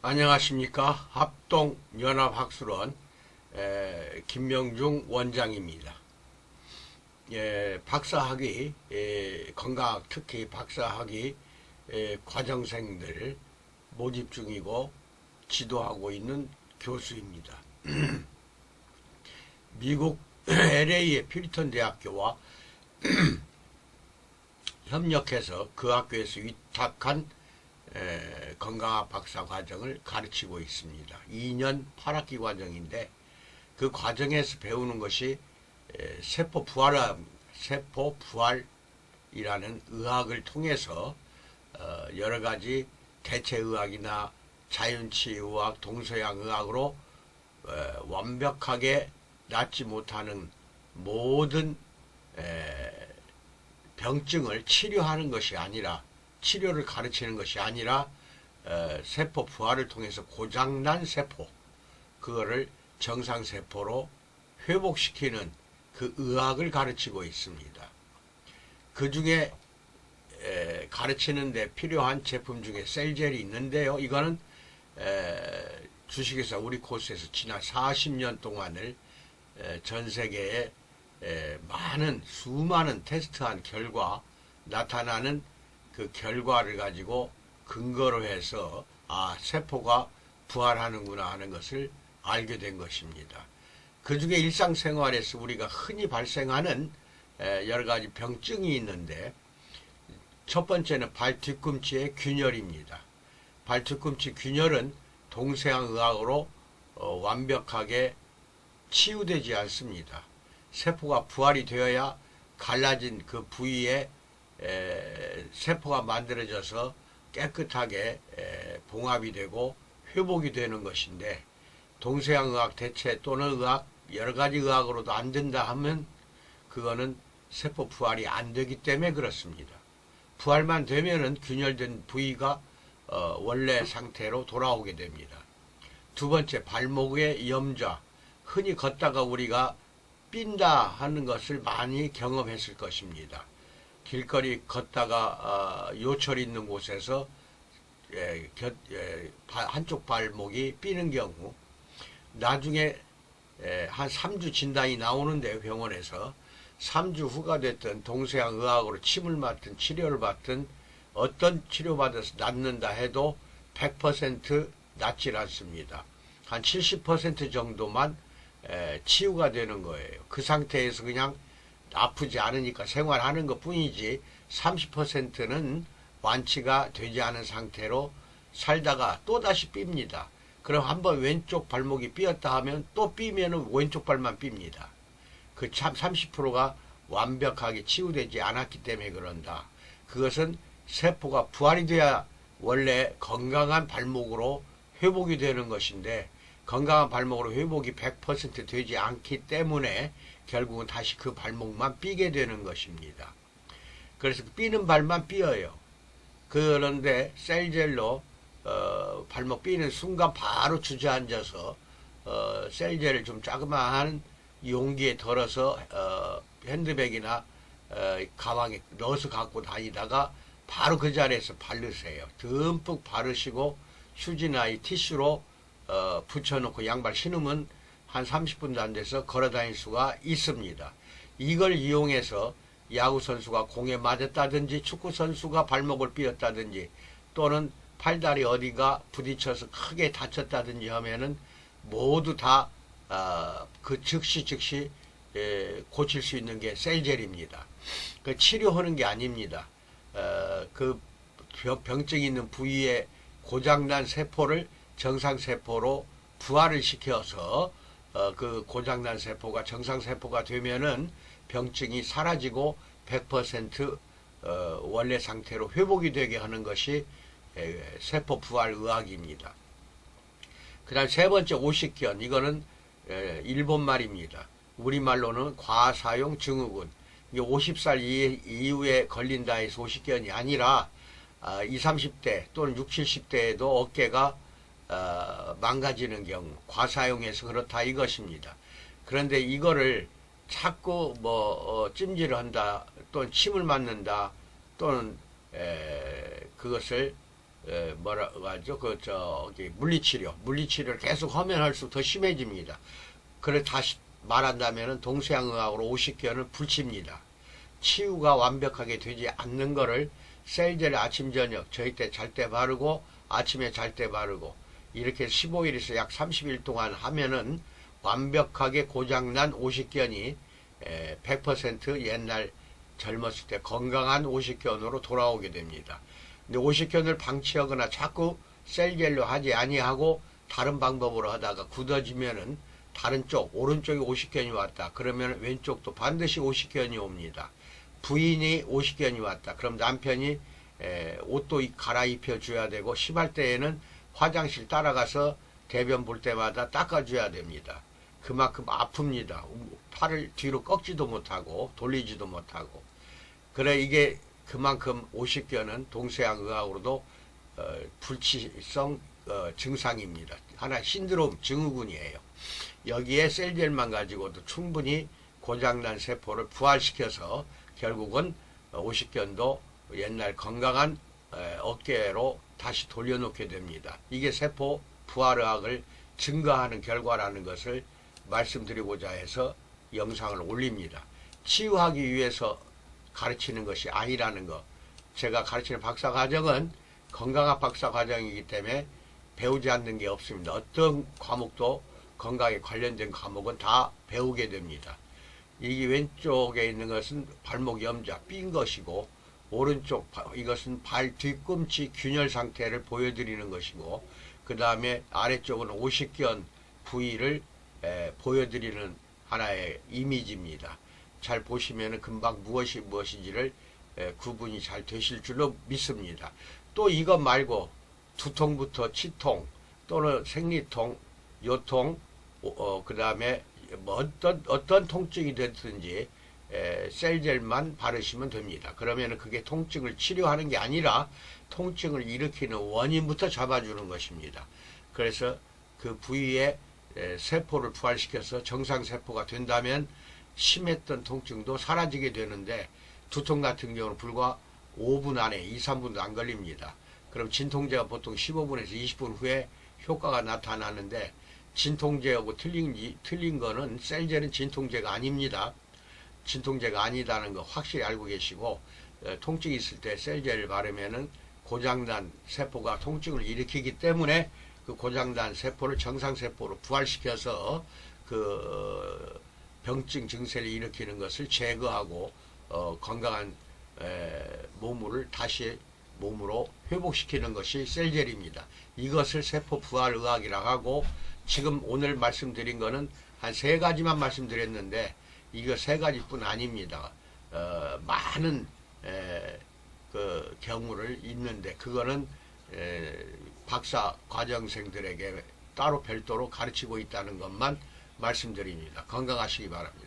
안녕하십니까. 합동연합학술원 김명중 원장입니다. 박사학위, 건강학 특히 박사학위 과정생들 모집 중이고 지도하고 있는 교수입니다. 미국 LA의 피리턴 대학교와 협력해서 그 학교에서 위탁한 건강학 박사 과정을 가르치고 있습니다. 2년 8학기 과정인데 그 과정에서 배우는 것이 세포 부활이라는 의학을 통해서 여러 가지 대체의학이나 자연치유의학, 동서양의학으로 완벽하게 낫지 못하는 모든 병증을 치료하는 것이 아니라, 치료를 가르치는 것이 아니라 세포 부활을 통해서 고장난 세포, 그거를 정상세포로 회복시키는 그 의학을 가르치고 있습니다. 그 중에 가르치는 데 필요한 제품 중에 셀젤이 있는데요. 이거는 주식회사 우리 코스에서 지난 40년 동안을 전 세계에 수많은 테스트한 결과 나타나는 그 결과를 가지고 근거로 해서 세포가 부활하는구나 하는 것을 알게 된 것입니다. 그 중에 일상생활에서 우리가 흔히 발생하는 여러 가지 병증이 있는데, 첫 번째는 발 뒤꿈치의 균열입니다. 발 뒤꿈치 균열은 동서양의학으로 완벽하게 치유되지 않습니다. 세포가 부활이 되어야 갈라진 그 부위에 세포가 만들어져서 깨끗하게 봉합이 되고 회복이 되는 것인데, 동서양의학 대체 또는 의학, 여러 가지 의학으로도 안 된다 하면 그거는 세포 부활이 안 되기 때문에 그렇습니다. 부활만 되면은 균열된 부위가 원래 상태로 돌아오게 됩니다. 두 번째, 발목의 염좌. 흔히 걷다가 우리가 삔다 하는 것을 많이 경험했을 것입니다. 길거리 걷다가 요철 있는 곳에서 한쪽 발목이 삐는 경우, 나중에 한 3주 진단이 나오는데 병원에서 3주 후가 됐든 동서양 의학으로 침을 맞든 치료를 받든 어떤 치료받아서 낫는다 해도 100% 낫질 않습니다. 한 70% 정도만 치유가 되는 거예요. 그 상태에서 그냥 아프지 않으니까 생활하는 것 뿐이지 30%는 완치가 되지 않은 상태로 살다가 또다시 삔니다. 그럼 한번 왼쪽 발목이 삐었다 하면 또 삐면은 왼쪽 발만 삔니다. 그 참 30%가 완벽하게 치유되지 않았기 때문에 그런다. 그것은 세포가 부활이 돼야 원래 건강한 발목으로 회복이 되는 것인데, 건강한 발목으로 회복이 100% 되지 않기 때문에 결국은 다시 그 발목만 삐게 되는 것입니다. 그래서 삐는 발만 삐어요. 그런데 셀젤로 발목 삐는 순간 바로 주저앉아서 셀젤을 좀 자그마한 용기에 덜어서 핸드백이나 가방에 넣어서 갖고 다니다가 바로 그 자리에서 바르세요. 듬뿍 바르시고 휴지나 이 티슈로 붙여놓고 양발 신으면 한 30분도 안 돼서 걸어 다닐 수가 있습니다. 이걸 이용해서 야구선수가 공에 맞았다든지 축구선수가 발목을 삐었다든지 또는 팔다리 어디가 부딪혀서 크게 다쳤다든지 하면은 모두 다 그 즉시 고칠 수 있는 게 셀젤입니다. 그 치료하는 게 아닙니다. 그 병증이 있는 부위에 고장난 세포를 정상세포로 부활을 시켜서 그 고장난 세포가 정상세포가 되면은 병증이 사라지고 100% 원래 상태로 회복이 되게 하는 것이 세포 부활 의학입니다. 그 다음 세 번째, 오십견. 이거는 일본 말입니다. 우리말로는 과사용 증후군. 이게 50살 이후에 걸린다 해서 오십견이 아니라 20, 30대 또는 60, 70대에도 어깨가 망가지는 경우, 과사용해서 그렇다 이것입니다. 그런데 이거를 자꾸 찜질을 한다, 또는 침을 맞는다, 또는 그것을 뭐라고 하죠? 물리치료를 계속 하면 할수록 더 심해집니다. 그래 다시 말한다면은 동서양의학으로 50견을 붙입니다. 치유가 완벽하게 되지 않는 거를 셀젤 아침 저녁 저희 때 잘 때 바르고 아침에 잘 때 바르고 이렇게 15일에서 약 30일 동안 하면은 완벽하게 고장난 오십견이 100% 옛날 젊었을 때 건강한 오십견으로 돌아오게 됩니다. 근데 오십견을 방치하거나 자꾸 셀젤로 하지 아니하고 다른 방법으로 하다가 굳어지면은 다른 쪽 오른쪽에 오십견이 왔다. 그러면 왼쪽도 반드시 오십견이 옵니다. 부인이 오십견이 왔다. 그럼 남편이 옷도 갈아입혀 줘야 되고 심할 때에는 화장실 따라가서 대변 볼 때마다 닦아줘야 됩니다. 그만큼 아픕니다. 팔을 뒤로 꺾지도 못하고 돌리지도 못하고. 그래 이게 그만큼 오십견은 동서양 의학으로도 불치성 증상입니다. 하나 신드롬 증후군이에요. 여기에 셀젤만 가지고도 충분히 고장난 세포를 부활시켜서 결국은 오십견도 옛날 건강한 어깨로 다시 돌려놓게 됩니다. 이게 세포 부활의학을 증거하는 결과라는 것을 말씀드리고자 해서 영상을 올립니다. 치유하기 위해서 가르치는 것이 아니라는 것. 제가 가르치는 박사과정은 건강학 박사과정이기 때문에 배우지 않는 게 없습니다. 어떤 과목도 건강에 관련된 과목은 다 배우게 됩니다. 이 왼쪽에 있는 것은 발목 염좌 삔 것이고 오른쪽 이것은 발 뒤꿈치 균열 상태를 보여드리는 것이고 그 다음에 아래쪽은 오십견 부위를 보여드리는 하나의 이미지입니다. 잘 보시면 금방 무엇이 무엇인지를 구분이 잘 되실 줄로 믿습니다. 또 이것 말고 두통부터 치통 또는 생리통, 요통, 그 다음에 뭐 어떤 통증이 됐든지 셀젤만 바르시면 됩니다. 그러면 그게 통증을 치료하는 게 아니라 통증을 일으키는 원인부터 잡아주는 것입니다. 그래서 그 부위에 세포를 부활시켜서 정상세포가 된다면 심했던 통증도 사라지게 되는데 두통 같은 경우는 불과 5분 안에 2, 3분도 안 걸립니다. 그럼 진통제가 보통 15분에서 20분 후에 효과가 나타나는데 진통제하고 틀린 거는 셀젤은 진통제가 아닙니다. 진통제가 아니다는 거 확실히 알고 계시고 통증이 있을 때 셀젤을 바르면은 고장난 세포가 통증을 일으키기 때문에 그 고장난 세포를 정상세포로 부활시켜서 그 병증 증세를 일으키는 것을 제거하고 건강한 몸을 다시 몸으로 회복시키는 것이 셀젤입니다. 이것을 세포 부활의학이라고 하고 지금 오늘 말씀드린 거는 한 3가지만 말씀드렸는데 이거 3가지뿐 아닙니다. 많은 그 경우를 있는데 그거는 박사 과정생들에게 따로 별도로 가르치고 있다는 것만 말씀드립니다. 건강하시기 바랍니다.